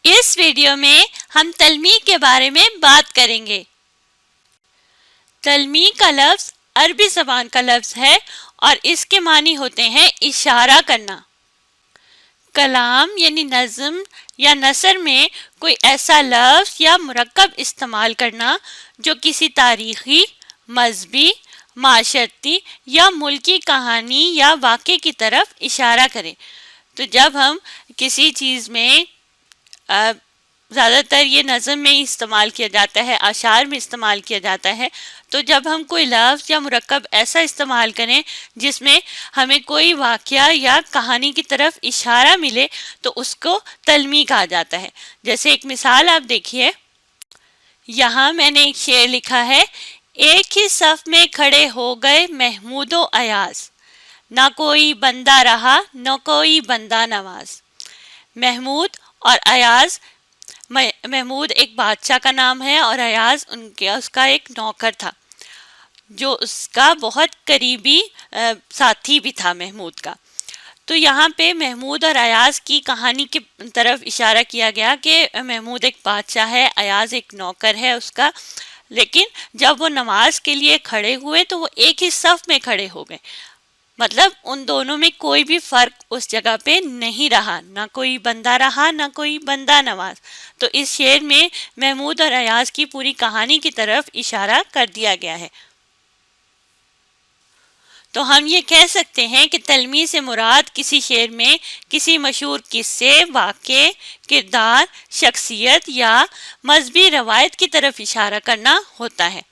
इस वीडियो में हम तलमी के बारे में बात करेंगे। तलमी का लफ्ज़ अरबी ज़बान का लफ्ज़ है और इसके मानी होते हैं इशारा करना। कलाम यानी नज़्म या नसर में कोई ऐसा लफ्ज़ या मुरक्कब इस्तेमाल करना जो किसी तारीख़ी, मज़हबी, माशरती या मुल्की कहानी या वाक़े की तरफ इशारा करे। तो जब हम किसी चीज़ में ज़्यादातर ये नज़म में इस्तेमाल किया जाता है, अशार में इस्तेमाल किया जाता है, तो जब हम कोई लफ्ज़ या मुरक्कब ऐसा इस्तेमाल करें जिसमें हमें कोई वाक़या या कहानी की तरफ इशारा मिले तो उसको तलमी कहा जाता है। जैसे एक मिसाल आप देखिए, यहाँ मैंने एक शेर लिखा है, एक ही सफ़ में खड़े हो गए महमूदो अयाज, ना कोई बंदा रहा न कोई बंदा नवाज। महमूद और अयाज, महमूद एक बादशाह का नाम है और अयाज उसका एक नौकर था जो उसका बहुत करीबी साथी भी था महमूद का। तो यहाँ पे महमूद और अयाज की कहानी की तरफ इशारा किया गया कि महमूद एक बादशाह है, अयाज एक नौकर है उसका। लेकिन जब वो नमाज के लिए खड़े हुए तो वो एक ही सफ़ में खड़े हो गए, मतलब उन दोनों में कोई भी फ़र्क उस जगह पे नहीं रहा, ना कोई बंदा रहा ना कोई बंदा नवाज। तो इस शेर में महमूद और अयाज की पूरी कहानी की तरफ इशारा कर दिया गया है। तो हम ये कह सकते हैं कि तलमी से मुराद किसी शेर में किसी मशहूर किस्से, वाक़े, किरदार, शख्सियत या मजहबी रवायत की तरफ इशारा करना होता है।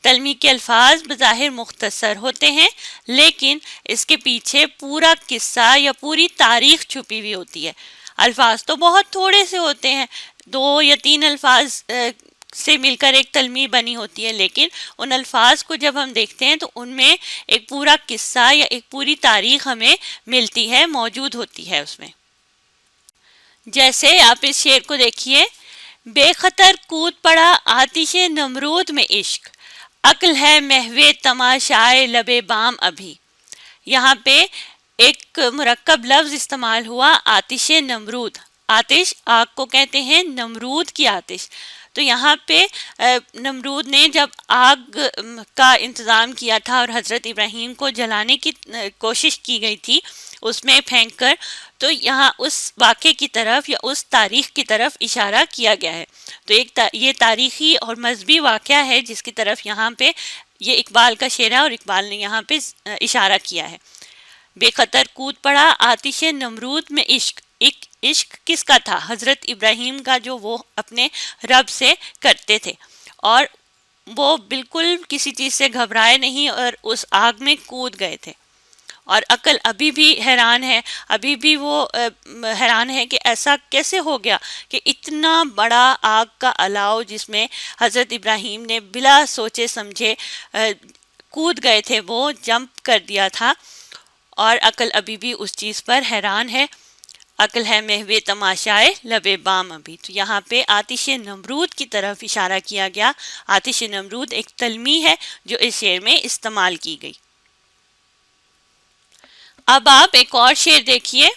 तलमी के अल्फाज बज़ाहिर मुख्तसर होते हैं, लेकिन इसके पीछे पूरा किस्सा या पूरी तारीख़ छुपी हुई होती है। अल्फाज तो बहुत थोड़े से होते हैं, 2 या 3 अल्फाज से मिलकर एक तलमी बनी होती है, लेकिन उन अल्फाज को जब हम देखते हैं तो उनमें एक पूरा किस्सा या एक पूरी तारीख़ हमें मिलती है, मौजूद होती है उसमें। जैसे आप इस शेर को देखिए, बेखतर कूद पड़ा आतिशे नमरूद में इश्क, अक्ल है महवे तमाशाए लबे बाम अभी। यहाँ पे एक मुरक्कब लफ्ज़ इस्तेमाल हुआ, आतिशे नमरूद। आतिश आग को कहते हैं, नमरूद की आतिश। तो यहाँ पे नमरूद ने जब आग का इंतज़ाम किया था और हज़रत इब्राहीम को जलाने की कोशिश की गई थी उसमें फेंक कर, तो यहाँ उस वाक़े की तरफ या उस तारीख़ की तरफ इशारा किया गया है। तो ये तारीख़ी और मजहबी वाक़या है जिसकी तरफ यहाँ पे ये इकबाल का शेर है और इकबाल ने यहाँ पे इशारा किया है। बेखतर कूद पड़ा आतिश नमरूद में इश्क। इश्क किसका था? हज़रत इब्राहीम का, जो वो अपने रब से करते थे और वो बिल्कुल किसी चीज़ से घबराए नहीं और उस आग में कूद गए थे। और अक्ल अभी भी हैरान है, अभी भी वो हैरान है कि ऐसा कैसे हो गया कि इतना बड़ा आग का अलाव जिसमें हज़रत इब्राहीम ने बिला सोचे समझे कूद गए थे, वो जंप कर दिया था और अक्ल अभी भी उस चीज़ पर हैरान है। अक्ल है महवे तमाशाए लबे बाम अभी। तो यहाँ पे आतिश नमरूद की तरफ इशारा किया गया। आतिश नमरूद एक तलमी है जो इस शेर में इस्तेमाल की गई। अब आप एक और शेर देखिए,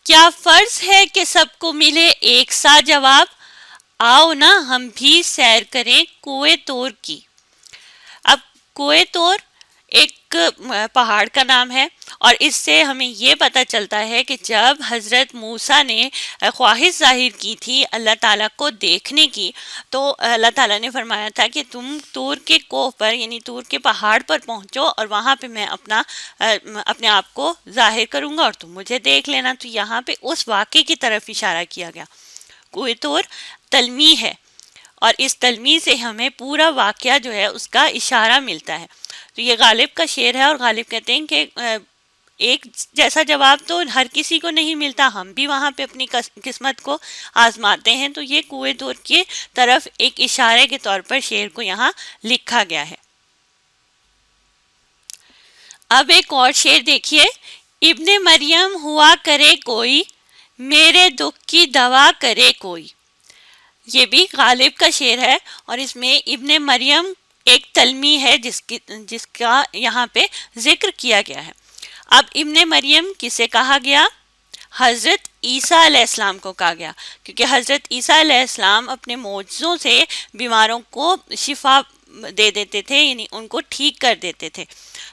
क्या फ़र्ज़ है कि सबको मिले एक सा जवाब, आओ ना हम भी सैर करें कुए तोर की। अब कुए तोर एक पहाड़ का नाम है और इससे हमें ये पता चलता है कि जब हज़रत मूसा ने ख्वाहिश ज़ाहिर की थी अल्लाह ताला को देखने की, तो अल्लाह ताला ने फरमाया था कि तुम तूर के कोह पर यानी तूर के पहाड़ पर पहुँचो और वहाँ पे मैं अपने आप को ज़ाहिर करूँगा और तुम मुझे देख लेना। तो यहाँ पे उस वाक़े की तरफ इशारा किया गया। कुए तूर तलमी है और इस तलमी से हमें पूरा वाक़या जो है उसका इशारा मिलता है। तो ये गालिब का शेर है और गालिब कहते हैं कि एक जैसा जवाब तो हर किसी को नहीं मिलता, हम भी वहाँ पे अपनी किस्मत को आजमाते हैं। तो ये कुए तूर की तरफ एक इशारे के तौर पर शेर को यहाँ लिखा गया है। अब एक और शेर देखिए, इब्ने मरियम हुआ करे कोई, मेरे दुख की दवा करे कोई। ये भी गालिब का शेर है और इसमें इब्ने मरियम एक तलमी है जिसका यहाँ पे जिक्र किया गया है। अब इब्ने मरियम किसे कहा गया? हज़रत عیسیٰ علیہ السلام کو کہا گیا، کیونکہ حضرت عیسیٰ علیہ السلام اپنے معجزوں سے بیماروں کو شفا دے دیتے تھے، یعنی ان کو ٹھیک کر دیتے تھے۔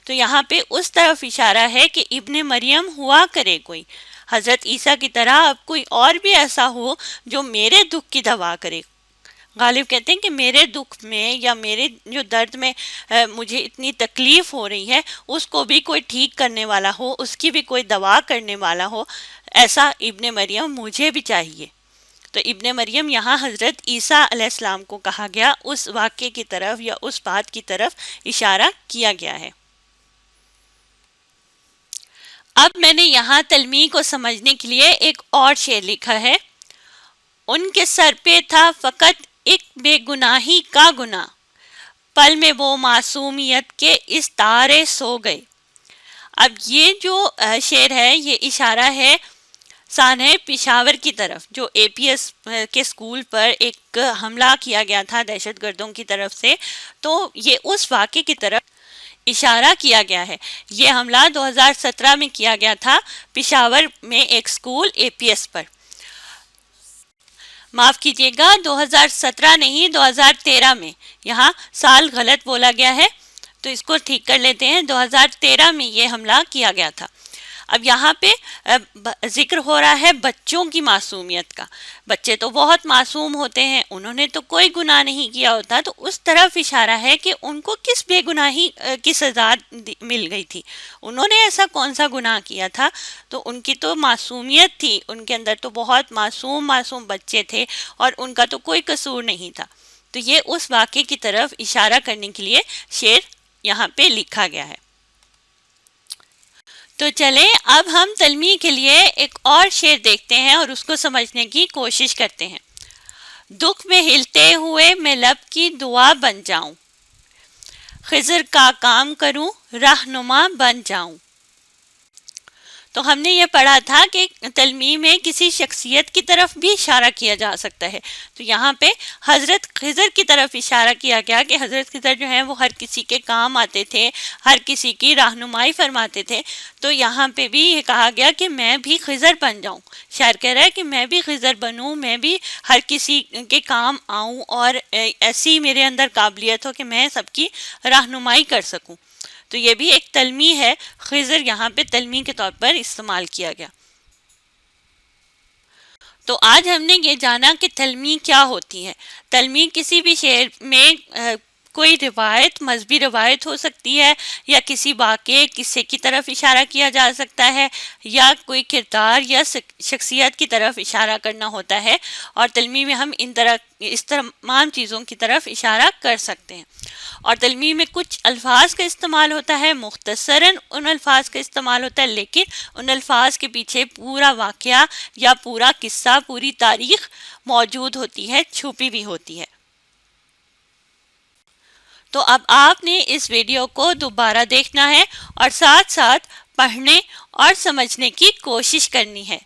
تو یہاں پہ اس طرف اشارہ ہے کہ ابن مریم ہوا کرے کوئی حضرت عیسیٰ کی طرح، اب کوئی اور بھی ایسا ہو جو میرے دکھ کی دوا کرے۔ غالب کہتے ہیں کہ میرے دکھ میں یا میرے جو درد میں مجھے اتنی تکلیف ہو رہی ہے، اس کو بھی کوئی ٹھیک کرنے والا ہو، اس کی بھی کوئی دوا کرنے والا ہو، ایسا ابن مریم مجھے بھی چاہیے۔ تو ابن مریم یہاں حضرت عیسیٰ علیہ السلام کو کہا گیا، اس واقعے کی طرف یا اس بات کی طرف اشارہ کیا گیا ہے۔ اب میں نے یہاں تلمیح کو سمجھنے کے لیے ایک اور شعر لکھا ہے۔ ان کے سر پہ تھا فقط ایک بے گناہی کا گناہ، پل میں وہ معصومیت کے اس تارے سو گئے۔ اب یہ جو شعر ہے یہ اشارہ ہے سانحہ پشاور کی طرف، جو اے پی ایس کے اسکول پر ایک حملہ کیا گیا تھا دہشت گردوں کی طرف سے، تو یہ اس واقعے کی طرف اشارہ کیا گیا ہے۔ یہ حملہ 2017 میں کیا گیا تھا پشاور میں ایک اسکول اے پی ایس پر، معاف کیجیے گا 2017 نہیں 2013 میں، یہاں سال غلط بولا گیا ہے تو اس کو ٹھیک کر لیتے ہیں، 2013 میں یہ حملہ کیا گیا تھا۔ اب یہاں پہ ذکر ہو رہا ہے بچوں کی معصومیت کا، بچے تو بہت معصوم ہوتے ہیں، انہوں نے تو کوئی گناہ نہیں کیا ہوتا، تو اس طرف اشارہ ہے کہ ان کو کس بے گناہی کی سزا مل گئی تھی، انہوں نے ایسا کون سا گناہ کیا تھا، تو ان کی تو معصومیت تھی، ان کے اندر تو بہت معصوم بچے تھے اور ان کا تو کوئی قصور نہیں تھا۔ تو یہ اس واقعے کی طرف اشارہ کرنے کے لیے شعر یہاں پہ لکھا گیا ہے۔ تو چلیں اب ہم تلمیح کے لیے ایک اور شعر دیکھتے ہیں اور اس کو سمجھنے کی کوشش کرتے ہیں۔ دکھ میں ہلتے ہوئے میں لب کی دعا بن جاؤں، خضر کا کام کروں رہنما بن جاؤں۔ تو ہم نے یہ پڑھا تھا کہ تلمیح میں کسی شخصیت کی طرف بھی اشارہ کیا جا سکتا ہے، تو یہاں پہ حضرت خضر کی طرف اشارہ کیا گیا کہ حضرت خضر جو ہیں وہ ہر کسی کے کام آتے تھے، ہر کسی کی رہنمائی فرماتے تھے، تو یہاں پہ بھی یہ کہا گیا کہ میں بھی خضر بن جاؤں۔ شاعر کہہ رہا ہے کہ میں بھی خضر بنوں، میں بھی ہر کسی کے کام آؤں اور ایسی میرے اندر قابلیت ہو کہ میں سب کی رہنمائی کر سکوں۔ تو یہ بھی ایک تلمیح ہے، خضر یہاں پہ تلمیح کے طور پر استعمال کیا گیا۔ تو آج ہم نے یہ جانا کہ تلمیح کیا ہوتی ہے۔ تلمیح کسی بھی شعر میں کوئی روایت، مذہبی روایت ہو سکتی ہے، یا کسی واقعے قصے کی طرف اشارہ کیا جا سکتا ہے، یا کوئی کردار یا شخصیت کی طرف اشارہ کرنا ہوتا ہے، اور تلمیح میں ہم اس تمام چیزوں کی طرف اشارہ کر سکتے ہیں۔ اور تلمیح میں کچھ الفاظ کا استعمال ہوتا ہے، مختصراً ان الفاظ کا استعمال ہوتا ہے، لیکن ان الفاظ کے پیچھے پورا واقعہ یا پورا قصہ، پوری تاریخ موجود ہوتی ہے، چھپی بھی ہوتی ہے۔ تو اب آپ نے اس ویڈیو کو دوبارہ دیکھنا ہے اور ساتھ ساتھ پڑھنے اور سمجھنے کی کوشش کرنی ہے۔